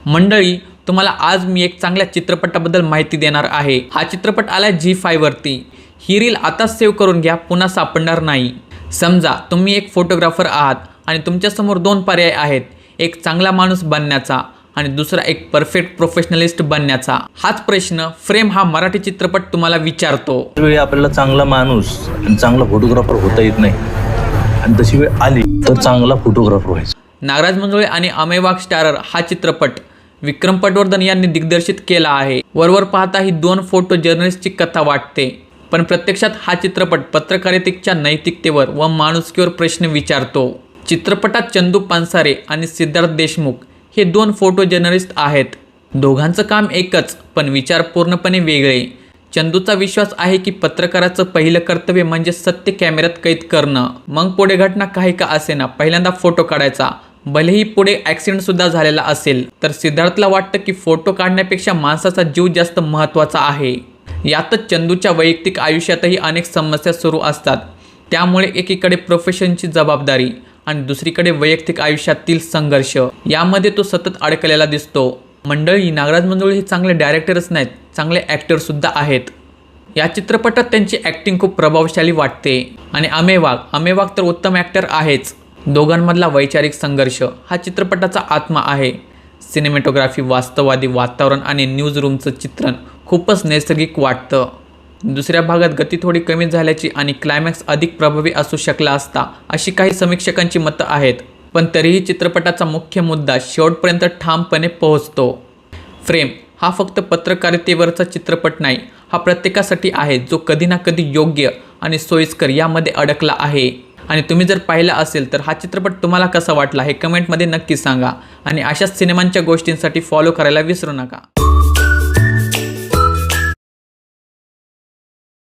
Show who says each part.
Speaker 1: मंडळी, तुम्हाला आज मी एक चांगल्या चित्रपटाबद्दल माहिती देणार आहे। हा चित्रपट आला G5 वरती। ही रील आताच सेव्ह करून घ्या, पुन्हा सापडणार नाही। समजा तुम्ही एक फोटोग्राफर आहात आणि तुमच्यासमोर दोन पर्याय आहेत, एक चांगला माणूस बनण्याचा आणि दुसरा एक परफेक्ट प्रोफेशनलिस्ट बनण्याचा। हाच प्रश्न फ्रेम हा मराठी चित्रपट तुम्हाला विचारतो।
Speaker 2: वेळी आपल्याला चांगला माणूस आणि चांगला फोटोग्राफर होता येत नाही, आणि तशी वेळ आली तर चांगला फोटोग्राफर व्हायचा।
Speaker 1: नागराज मंजुळे आणि अमेय वाघ स्टारर हा चित्रपट विक्रम पटवर्धन यांनी दिग्दर्शित केला आहे। वरवर पाहता ही दोन फोटो जर्नलिस्टची कथा वाटते, पण प्रत्यक्षात हा चित्रपट पत्रकारितेच्या नैतिकतेवर व माणुसकीवर प्रश्न विचारतो। चित्रपटात चंदू पानसारे आणि सिद्धार्थ देशमुख हे दोन फोटो जर्नलिस्ट आहेत। दोघांचं काम एकच, पण विचार पूर्णपणे वेगळे। चंदूचा विश्वास आहे की पत्रकाराचं पहिलं कर्तव्य म्हणजे सत्य कॅमेऱ्यात कैद करणं, मग पुढे घटना काही का असेना पहिल्यांदा फोटो काढायचा, भलेही पुढे ॲक्सिडेंट सुद्धा झालेला असेल। तर सिद्धार्थला वाटतं की फोटो काढण्यापेक्षा माणसाचा जीव जास्त महत्त्वाचा आहे। यातच चंदूच्या वैयक्तिक आयुष्यातही अनेक समस्या सुरू असतात, त्यामुळे एकीकडे प्रोफेशनची जबाबदारी आणि दुसरीकडे वैयक्तिक आयुष्यातील संघर्ष, यामध्ये तो सतत अडकलेला दिसतो। मंडळी, नागराज मंजुळे हे चांगले डायरेक्टरच नाहीत, चांगले ॲक्टरसुद्धा आहेत। या चित्रपटात त्यांची ॲक्टिंग खूप प्रभावशाली वाटते। आणि अमेय वाघ तर उत्तम ॲक्टर आहेच। दोघांमधला वैचारिक संघर्ष हा चित्रपटाचा आत्मा आहे। सिनेमॅटोग्राफी, वास्तववादी वातावरण आणि न्यूज रूमचं चित्रण खूपच नैसर्गिक वाटतं। दुसऱ्या भागात गती थोडी कमी झाल्याची आणि क्लायमॅक्स अधिक प्रभावी असू शकला असता, अशी काही समीक्षकांची मतं आहेत। पण तरीही चित्रपटाचा मुख्य मुद्दा शेवटपर्यंत ठामपणे पोहोचतो। फ्रेम हा फक्त पत्रकारितेवरचा चित्रपट नाही, हा प्रत्येकासाठी आहे जो कधी ना कधी योग्य आणि सोयीस्कर यामध्ये अडकला आहे। आणि तुम्ही जर पाहिला असेल तर हा चित्रपट तुम्हाला कसा वाटला हे कमेंटमध्ये नक्की सांगा। आणि अशाच सिनेमांच्या गोष्टींसाठी फॉलो करायला विसरू नका।